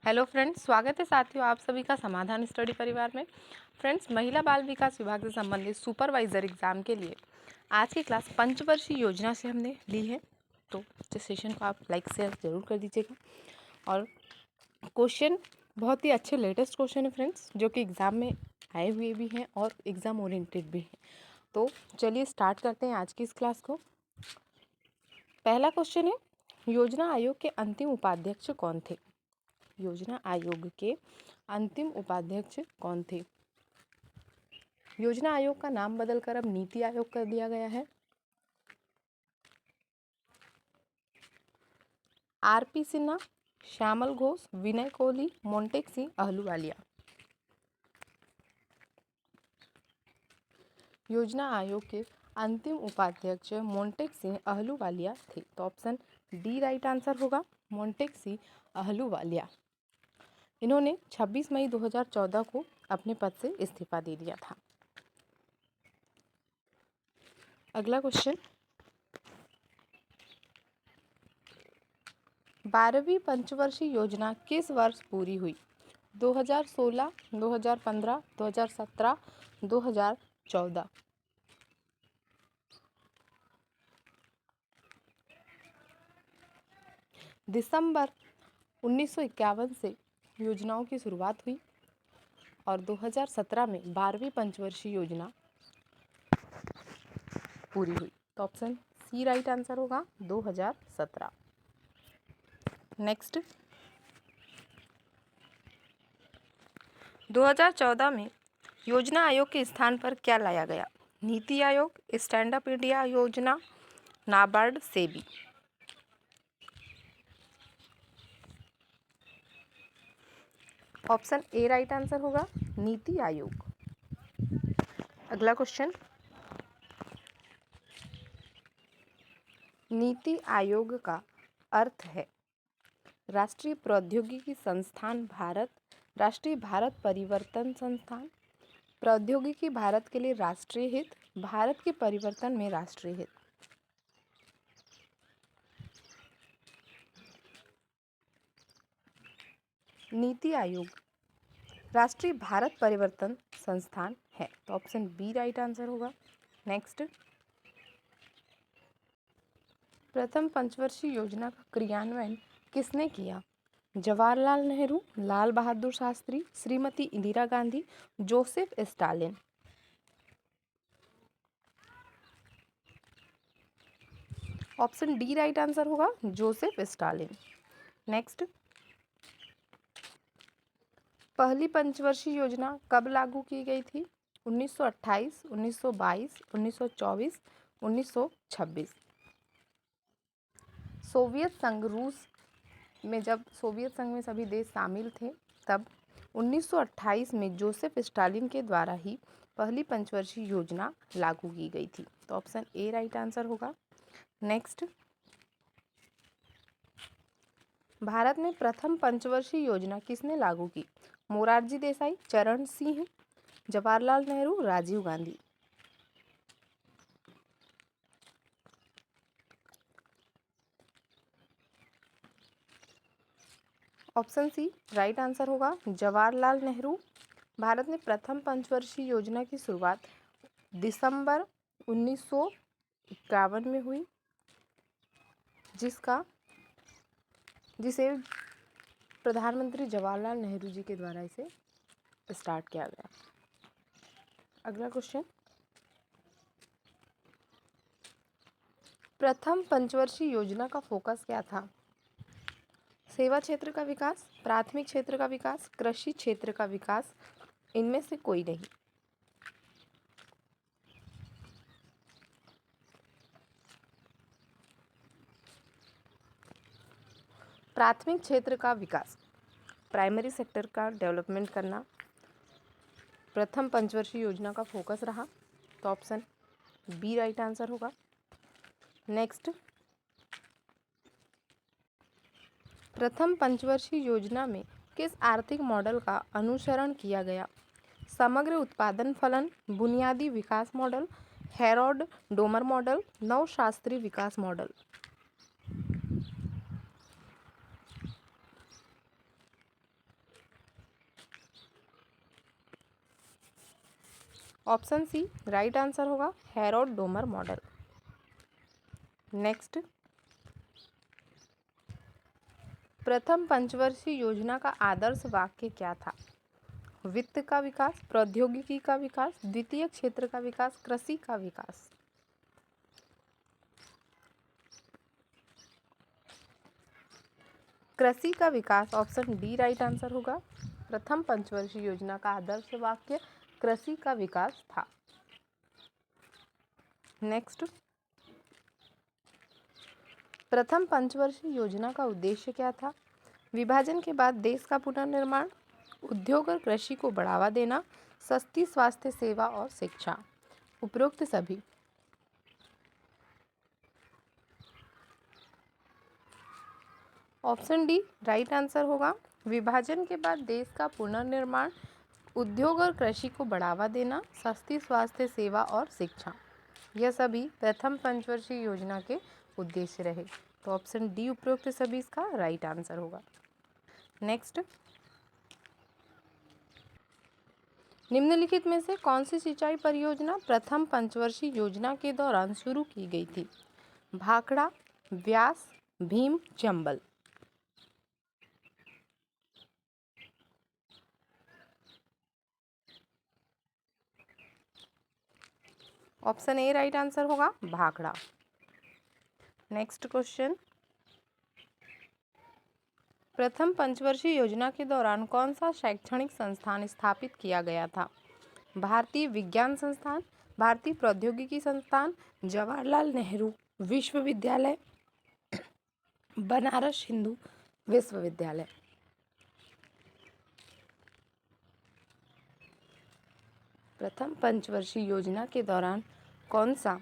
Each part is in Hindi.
हेलो फ्रेंड्स, स्वागत है साथियों आप सभी का समाधान स्टडी परिवार में। फ्रेंड्स, महिला बाल विकास विभाग से संबंधित सुपरवाइजर एग्जाम के लिए आज की क्लास पंचवर्षीय योजना से हमने ली है। तो इस सेशन को आप लाइक शेयर जरूर कर दीजिएगा। और क्वेश्चन बहुत ही अच्छे लेटेस्ट क्वेश्चन है फ्रेंड्स, जो कि एग्ज़ाम में आए हुए भी हैं और एग्ज़ाम ओरिएंटेड भी हैं। तो चलिए स्टार्ट करते हैं आज की इस क्लास को। पहला क्वेश्चन है, योजना आयोग के अंतिम उपाध्यक्ष कौन थे? योजना आयोग के अंतिम उपाध्यक्ष कौन थे? योजना आयोग का नाम बदलकर अब नीति आयोग कर दिया गया है। आरपी सिन्हा, श्यामल घोष, विनय कोहली, मोंटेक सिंह अहलूवालिया। योजना आयोग के अंतिम उपाध्यक्ष मोंटेक सिंह अहलूवालिया थे। तो ऑप्शन डी राइट आंसर होगा, मोंटेक सिंह अहलूवालिया। इन्होंने 26 मई 2014 को अपने पद से इस्तीफा दे दिया था। अगला क्वेश्चन, 12वीं पंचवर्षीय योजना किस वर्ष पूरी हुई? 2016, 2015, 2017, 2014। दिसंबर 1951 से योजनाओं की शुरुआत हुई और 2017 में 12वीं पंचवर्षीय योजना पूरी हुई। तो ऑप्शन सी राइट आंसर होगा, 2017। नेक्स्ट, 2014 में योजना आयोग के स्थान पर क्या लाया गया? NITI Aayog, stand up India योजना, NABARD, SEBI. Option A right answer होगा, नीति आयोग। अगला क्वेश्चन, नीति आयोग का अर्थ है राष्ट्रीय प्रौद्योगिकी संस्थान भारत, राष्ट्रीय भारत परिवर्तन संस्थान, प्रौद्योगिकी भारत के लिए राष्ट्रीय हित, भारत के परिवर्तन में राष्ट्रीय हित। नीति आयोग राष्ट्रीय भारत परिवर्तन संस्थान है। तो ऑप्शन बी राइट आंसर होगा। नेक्स्ट, प्रथम पंचवर्षीय योजना का क्रियान्वयन किसने किया? Jawaharlal Nehru, Lal Bahadur Shastri, Shrimati Indira Gandhi, Joseph Stalin. Option D right answer होगा, जोसेफ स्टालिन। नेक्स्ट, पहली पंचवर्षीय योजना कब लागू की गई थी? 1928, 1922, 1924, 1926। सोवियत संघ रूस में, जब सोवियत संघ में सभी देश शामिल थे, तब 1928 में जोसेफ स्टालिन के द्वारा ही पहली पंचवर्षीय योजना लागू की गई थी। तो ऑप्शन ए राइट आंसर होगा। नेक्स्ट, भारत में प्रथम पंचवर्षीय योजना किसने लागू की? Morarji Desai, Charan Singh, Jawaharlal Nehru, Rajiv Gandhi. Option C right answer होगा, जवाहरलाल नेहरू। भारत में प्रथम पंचवर्षीय योजना की शुरुआत दिसंबर 1951 में हुई, जिसे प्रधानमंत्री जवाहरलाल नेहरू जी के द्वारा इसे स्टार्ट किया गया। अगला क्वेश्चन, प्रथम पंचवर्षीय योजना का फोकस क्या था? सेवा क्षेत्र का विकास, प्राथमिक क्षेत्र का विकास, कृषि क्षेत्र का विकास, इनमें से कोई नहीं। प्राथमिक क्षेत्र का विकास, प्राइमरी सेक्टर का डेवलपमेंट करना प्रथम पंचवर्षीय योजना का फोकस रहा। तो ऑप्शन बी राइट आंसर होगा। नेक्स्ट, प्रथम पंचवर्षीय योजना में किस आर्थिक मॉडल का अनुसरण किया गया? समग्र उत्पादन फलन, बुनियादी विकास मॉडल, हेरोड डोमर मॉडल, नवशास्त्रीय विकास model. Option C right answer होगा, हेरोड डोमर मॉडल। नेक्स्ट, प्रथम पंचवर्षीय योजना का आदर्श वाक्य क्या था? वित्त का विकास, प्रौद्योगिकी का विकास, द्वितीय क्षेत्र का विकास, कृषि का विकास। कृषि का विकास, ऑप्शन डी राइट आंसर होगा। प्रथम पंचवर्षीय योजना का आदर्श वाक्य कृषि का विकास था। नेक्स्ट, प्रथम पंचवर्षीय योजना का उद्देश्य क्या था? विभाजन के बाद देश का पुनर्निर्माण, उद्योग और कृषि को बढ़ावा देना, सस्ती स्वास्थ्य सेवा और शिक्षा। उपरोक्त सभी। ऑप्शन डी राइट आंसर होगा। विभाजन के बाद देश का पुनर्निर्माण, उद्योग और कृषि को बढ़ावा देना, सस्ती स्वास्थ्य सेवा और शिक्षा, यह सभी प्रथम पंचवर्षीय योजना के उद्देश्य रहे। तो ऑप्शन डी उपरोक्त सभी इसका राइट आंसर होगा। नेक्स्ट, निम्नलिखित में से कौन सी सिंचाई परियोजना प्रथम पंचवर्षीय योजना के दौरान शुरू की गई थी? Bhakra, Beas, Bhim, Chambal. Option A right answer होगा, भाखड़ा। नेक्स्ट क्वेश्चन, प्रथम पंचवर्षीय योजना के दौरान कौन सा शैक्षणिक संस्थान स्थापित किया गया था? भारतीय विज्ञान संस्थान, भारतीय प्रौद्योगिकी संस्थान, जवाहरलाल नेहरू विश्वविद्यालय, बनारस हिंदू विश्वविद्यालय। प्रथम पंचवर्षीय योजना के दौरान कौन सा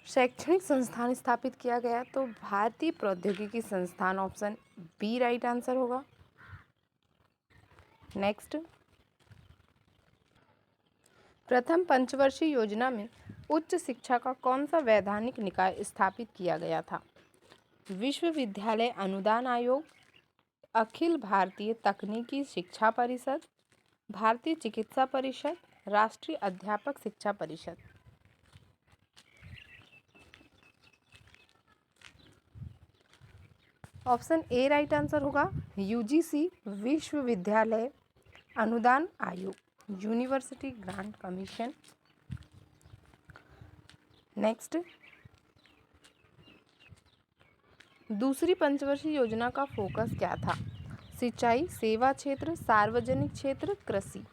शैक्षणिक संस्थान स्थापित किया गया? तो भारतीय प्रौद्योगिकी संस्थान, ऑप्शन बी राइट आंसर होगा। नेक्स्ट, प्रथम पंचवर्षीय योजना में उच्च शिक्षा का कौन सा वैधानिक निकाय स्थापित किया गया था? विश्वविद्यालय अनुदान आयोग, अखिल भारतीय तकनीकी शिक्षा परिषद, भारतीय चिकित्सा परिषद, राष्ट्रीय अध्यापक शिक्षा परिषद। ऑप्शन ए राइट आंसर होगा, यूजीसी विश्वविद्यालय अनुदान आयोग, यूनिवर्सिटी ग्रांट कमीशन। नेक्स्ट, दूसरी पंचवर्षीय योजना का फोकस क्या था? सिंचाई, सेवा क्षेत्र, सार्वजनिक क्षेत्र, कृषि।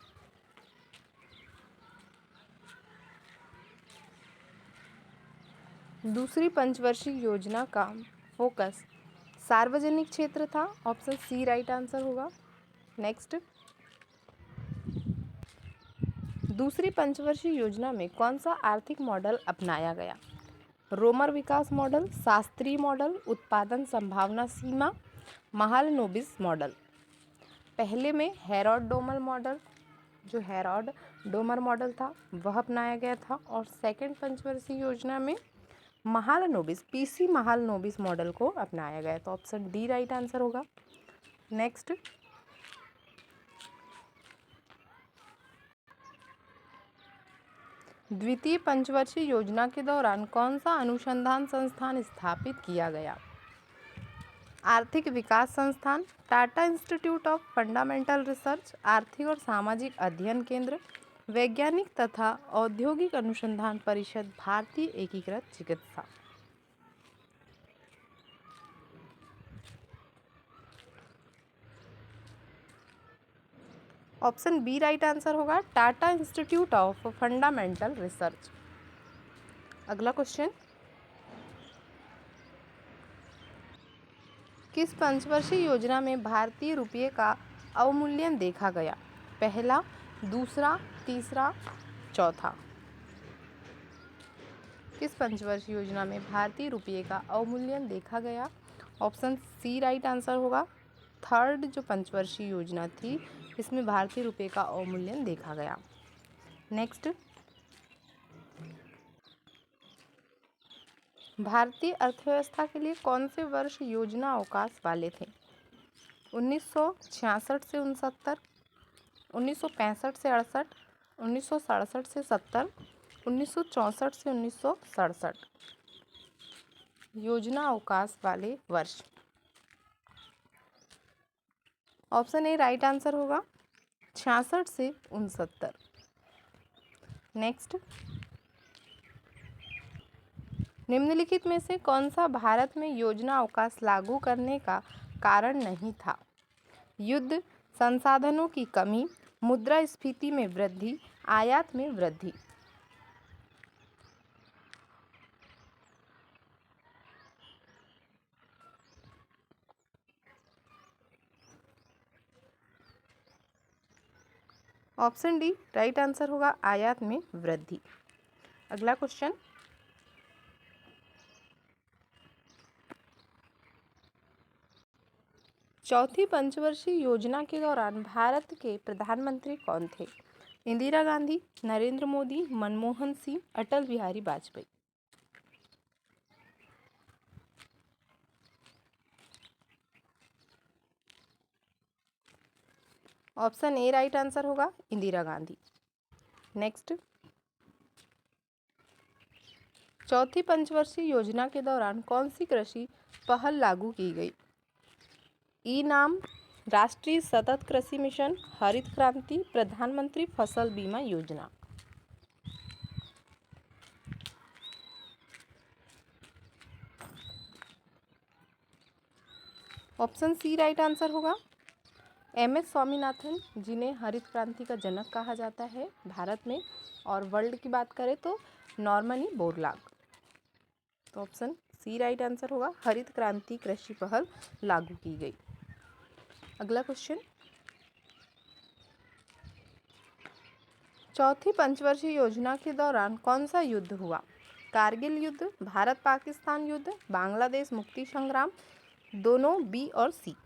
दूसरी पंचवर्षीय योजना का फोकस सार्वजनिक क्षेत्र था। ऑप्शन सी राइट आंसर होगा। नेक्स्ट, दूसरी पंचवर्षीय योजना में कौन सा आर्थिक मॉडल अपनाया गया? रोमर विकास मॉडल, शास्त्रीय मॉडल, उत्पादन संभावना सीमा, महालनोबिस मॉडल। पहले में हेरोड डोमर मॉडल, जो हेरोड डोमर मॉडल था वह अपनाया गया था, और सेकंड पंचवर्षीय योजना में महालनोबिस, पीसी महालनोबिस मॉडल को अपनाया गया। तो ऑप्शन डी राइट आंसर होगा। नेक्स्ट, द्वितीय पंचवर्षीय योजना के दौरान कौन सा अनुसंधान संस्थान स्थापित किया गया? आर्थिक विकास संस्थान, Tata institute of fundamental research, आर्थिक और सामाजिक अध्ययन केंद्र, वैज्ञानिक तथा औद्योगिक अनुसंधान परिषद, भारतीय एकीकृत चिकित्सा। ऑप्शन बी राइट आंसर होगा, Tata institute of fundamental research. अगला क्वेश्चन, किस पंचवर्षीय योजना में भारतीय रुपये का अवमूल्यन देखा गया? पहला, दूसरा, तीसरा, चौथा। किस पंचवर्षीय योजना में भारतीय रुपये का अवमूल्यन देखा गया? ऑप्शन सी राइट आंसर होगा। थर्ड जो पंचवर्षीय योजना थी इसमें भारतीय रुपये का अवमूल्यन देखा गया। नेक्स्ट, भारतीय अर्थव्यवस्था के लिए कौन से वर्ष योजना अवकाश वाले थे? 1966 से 69, 1965 से 68, 1967 से 70, 1964 से 1967 योजना अवकाश वाले वर्ष। ऑप्शन ए राइट आंसर होगा 66 से 69। नेक्स्ट, निम्नलिखित में से कौन सा भारत में योजना अवकाश लागू करने का कारण नहीं था? युद्ध, संसाधनों की कमी, मुद्रास्फीति में वृद्धि, आयात में वृद्धि। ऑप्शन डी राइट आंसर होगा आयात में वृद्धि। अगला क्वेश्चन, चौथी पंचवर्षीय योजना के दौरान भारत के प्रधानमंत्री कौन थे? Indira Gandhi, Narendra Modi, Manmohan Singh, Atal Bihari Vajpayee. Option A right answer होगा इंदिरा गांधी। नेक्स्ट, चौथी पंचवर्षीय योजना के दौरान कौन सी कृषि पहल लागू की गई? ई नाम, राष्ट्रीय सतत कृषि मिशन, हरित क्रांति, प्रधानमंत्री फसल बीमा योजना। ऑप्शन सी राइट आंसर होगा एम.एस. स्वामीनाथन, जिन्हें हरित क्रांति का जनक कहा जाता है भारत में, और वर्ल्ड की बात करें तो नॉर्मनी बोरलाग। तो ऑप्शन सी राइट आंसर होगा हरित क्रांति कृषि पहल लागू की गई। अगला क्वेश्चन, चौथी पंचवर्षीय योजना के दौरान कौन सा युद्ध हुआ? कारगिल युद्ध, भारत पाकिस्तान युद्ध, बांग्लादेश मुक्ति संग्राम, दोनों, बी और सी।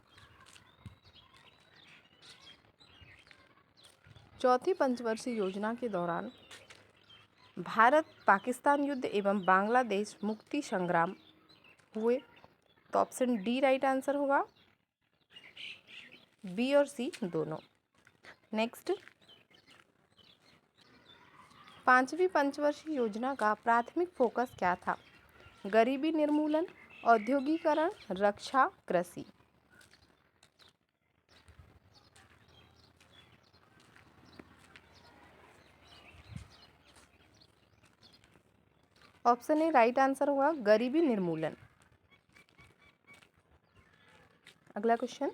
चौथी पंचवर्षीय योजना के दौरान भारत पाकिस्तान युद्ध एवं बांग्लादेश मुक्ति संग्राम हुए। तो ऑप्शन डी राइट आंसर होगा, बी और सी दोनों। नेक्स्ट, पांचवी पंचवर्षीय योजना का प्राथमिक फोकस क्या था? गरीबी निर्मूलन, औद्योगिकरण, रक्षा, कृषि। ऑप्शन ए राइट आंसर होगा गरीबी निर्मूलन। अगला क्वेश्चन,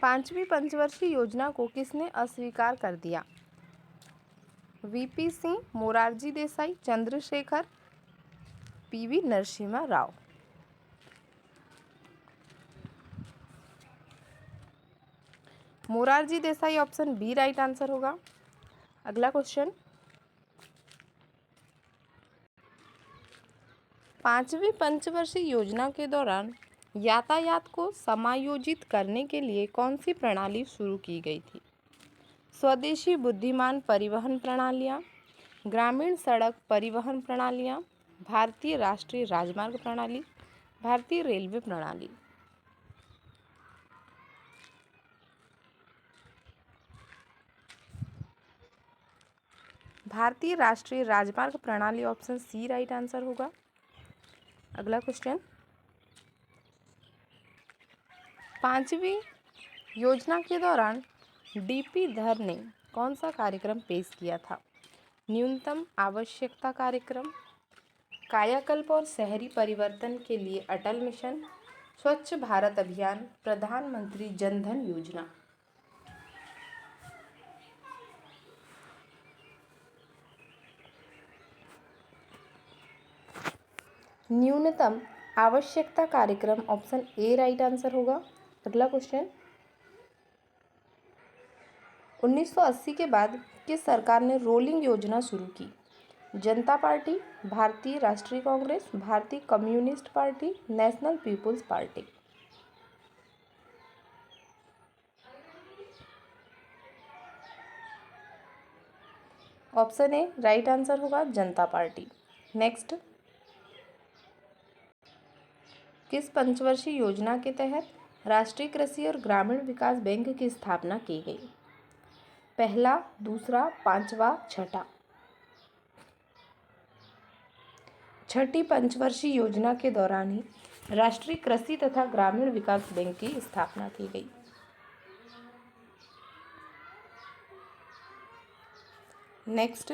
पांचवी पंचवर्षीय योजना को किसने अस्वीकार कर दिया? V P Singh, Morarji Desai, Chandrashekhar, P V Narasimha Rao. Morarji Desai, option B right answer होगा। अगला क्वेश्चन, पांचवी पंचवर्षीय योजना के दौरान यातायात को समायोजित करने के लिए कौन सी प्रणाली शुरू की गई थी? स्वदेशी बुद्धिमान परिवहन प्रणालियाँ, ग्रामीण सड़क परिवहन प्रणालियाँ, भारतीय राष्ट्रीय राजमार्ग प्रणाली, भारतीय रेलवे प्रणाली। भारतीय राष्ट्रीय राजमार्ग प्रणाली, ऑप्शन सी राइट आंसर होगा। अगला क्वेश्चन, पांचवी योजना के दौरान डीपी धर ने कौन सा कार्यक्रम पेश किया था? न्यूनतम आवश्यकता कार्यक्रम, कायाकल्प और शहरी परिवर्तन के लिए अटल मिशन, स्वच्छ भारत अभियान, प्रधानमंत्री जन धन योजना। न्यूनतम आवश्यकता कार्यक्रम, ऑप्शन ए राइट आंसर होगा। अगला क्वेश्चन, 1980 के बाद किस सरकार ने रोलिंग योजना शुरू की? जनता पार्टी, भारतीय Rashtriya Congress, Bharatiya Communist Party, National People's Party. Option A right answer होगा जनता पार्टी। नेक्स्ट, किस पंचवर्षीय योजना के तहत राष्ट्रीय कृषि और ग्रामीण विकास बैंक की स्थापना की गई? पहला, दूसरा, पांचवा, छठा। छठी पंचवर्षीय योजना के दौरान ही राष्ट्रीय कृषि तथा ग्रामीण विकास बैंक की स्थापना की गई। नेक्स्ट,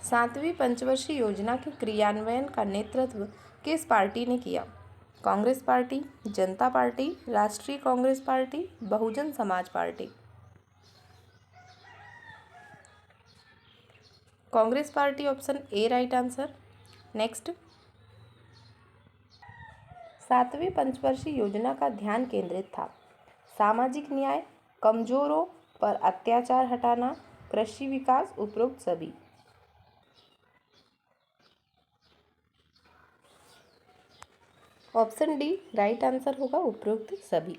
सातवीं पंचवर्षीय योजना के क्रियान्वयन का नेतृत्व किस पार्टी ने किया? कांग्रेस पार्टी, जनता पार्टी, राष्ट्रीय Congress party, Bahujan Samaj party. Congress party, option A right answer. Next, सातवीं पंचवर्षीय योजना का ध्यान केंद्रित था सामाजिक न्याय, कमजोरों पर अत्याचार हटाना, कृषि विकास, उपरोक्त सभी। ऑप्शन डी राइट आंसर होगा, उपरोक्त सभी।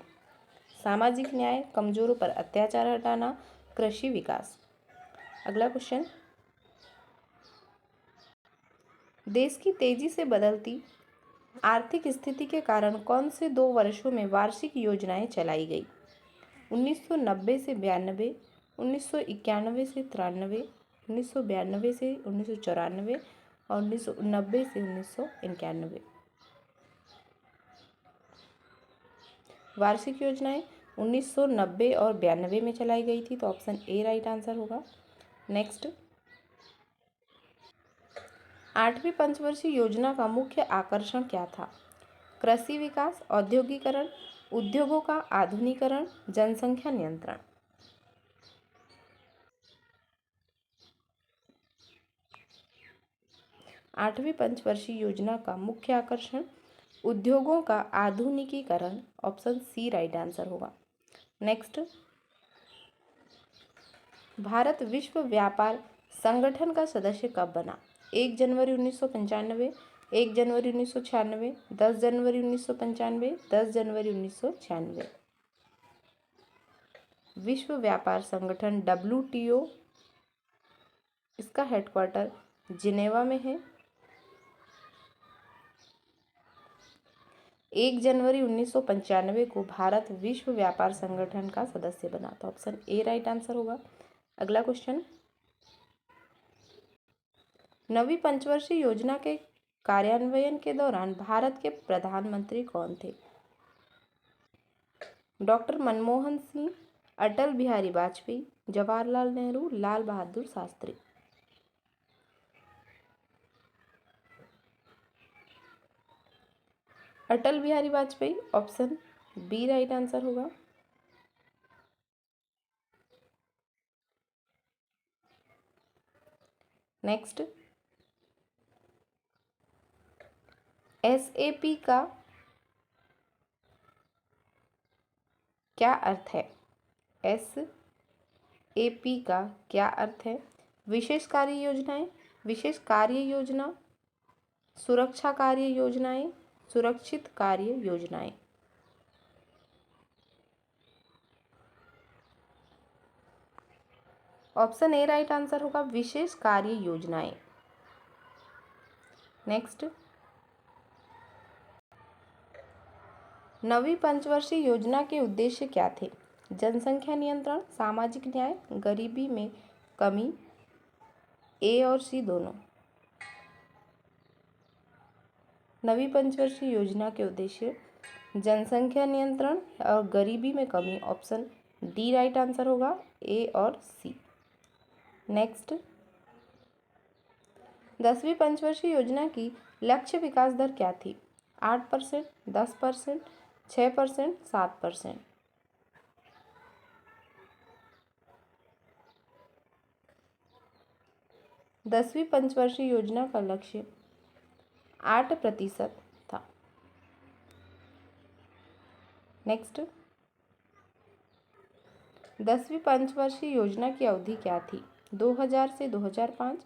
सामाजिक न्याय, कमजोरों पर अत्याचार हटाना, कृषि विकास। अगला क्वेश्चन, देश की तेजी से बदलती आर्थिक स्थिति के कारण कौन से 2 वर्षों में वार्षिक योजनाएं चलाई गई? 1990 से 92, 1991 से 93, 1992 से 1994 और 1990 से 1991। वार्षिक योजनाएं 1990 और 92 में चलाई गई थी, तो ऑप्शन ए राइट आंसर होगा। नेक्स्ट, आठवीं पंचवर्षीय योजना का मुख्य आकर्षण क्या था? कृषि विकास, औद्योगिकरण, उद्योगों का आधुनिकीकरण, जनसंख्या नियंत्रण। आठवीं पंचवर्षीय योजना का मुख्य आकर्षण उद्योगों का आधुनिकीकरण, ऑप्शन सी राइट आंसर होगा। नेक्स्ट, भारत विश्व व्यापार संगठन का सदस्य कब बना? 1 जनवरी 1995, 1 जनवरी 1996, 10 जनवरी 1995, 10 जनवरी 1996। विश्व व्यापार संगठन WTO, इसका हेडक्वार्टर जिनेवा में है। 1 जनवरी 1995 को भारत विश्व व्यापार संगठन का सदस्य बना, तो ऑप्शन ए राइट आंसर होगा। अगला क्वेश्चन, नवीं पंचवर्षीय योजना के कार्यान्वयन के दौरान भारत के प्रधानमंत्री कौन थे? Doctor Manmohan Singh, Atal Bihari Vajpayee, Jawaharlal Nehru, Lal Bahadur Shastri. Atal Bihari Vajpayee, option B right answer होगा। नेक्स्ट, SAP का क्या अर्थ है? SAP का क्या अर्थ है? विशेष कार्य योजनाएं, विशेष कार्य योजना, सुरक्षा कार्य योजनाएं, सुरक्षित कार्य योजनाएं। ऑप्शन ए राइट आंसर होगा, विशेष कार्य योजनाएं। नेक्स्ट, नवीं पंचवर्षीय योजना के उद्देश्य क्या थे? जनसंख्या नियंत्रण, सामाजिक न्याय, गरीबी में कमी, ए और सी दोनों। नवीं पंचवर्षीय योजना के उद्देश्य जनसंख्या नियंत्रण और गरीबी में कमी, ऑप्शन डी राइट आंसर होगा, ए और सी। नेक्स्ट, 10वीं पंचवर्षीय योजना की लक्ष्य विकास दर क्या थी? 8%, 10%, 6%, 7%। दसवीं पंचवर्षीय योजना का लक्ष्य 8% था। नेक्स्ट, 10वीं पंचवर्षीय योजना की अवधि क्या थी? 2000 से 2005,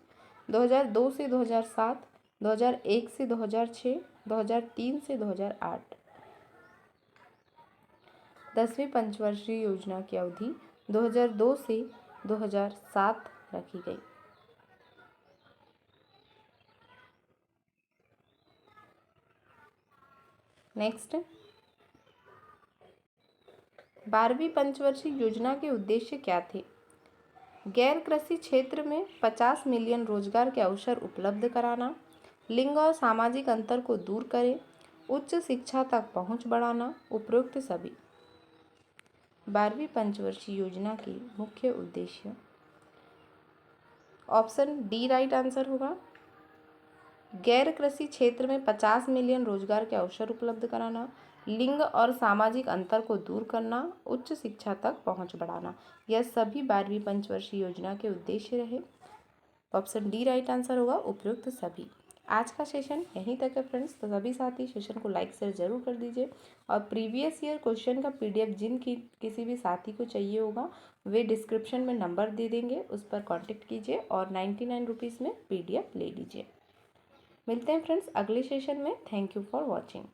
2002 से 2007, 2001 से 2006, 2003 से 2008। 10वीं पंचवर्षीय योजना की अवधि 2002 से 2007 रखी गई। नेक्स्ट, 12वीं पंचवर्षीय योजना के उद्देश्य क्या थे? गैर कृषि क्षेत्र में 50 मिलियन रोजगार के अवसर उपलब्ध कराना, लिंग और सामाजिक अंतर को दूर करें, उच्च शिक्षा तक पहुंच बढ़ाना, उपरोक्त सभी। 12वीं पंचवर्षीय योजना के मुख्य उद्देश्य, ऑप्शन डी राइट आंसर होगा। गैर कृषि क्षेत्र में 50 मिलियन रोजगार के अवसर उपलब्ध कराना, लिंग और सामाजिक अंतर को दूर करना, उच्च शिक्षा तक पहुंच बढ़ाना, यह सभी 12वीं पंचवर्षीय योजना के उद्देश्य रहे। ऑप्शन डी राइट आंसर होगा, उपयुक्त सभी। आज का सेशन यहीं तक है फ्रेंड्स, तो सभी साथी सेशन को लाइक शेयर जरूर कर दीजिए और प्रीवियस ईयर क्वेश्चन का PDF किसी भी साथी को चाहिए होगा वे डिस्क्रिप्शन में नंबर दे देंगे, उस पर कॉन्टेक्ट कीजिए और 99 रुपीज़ में PDF ले लीजिए। मिलते हैं फ्रेंड्स अगले सेशन में। Thank you for watching.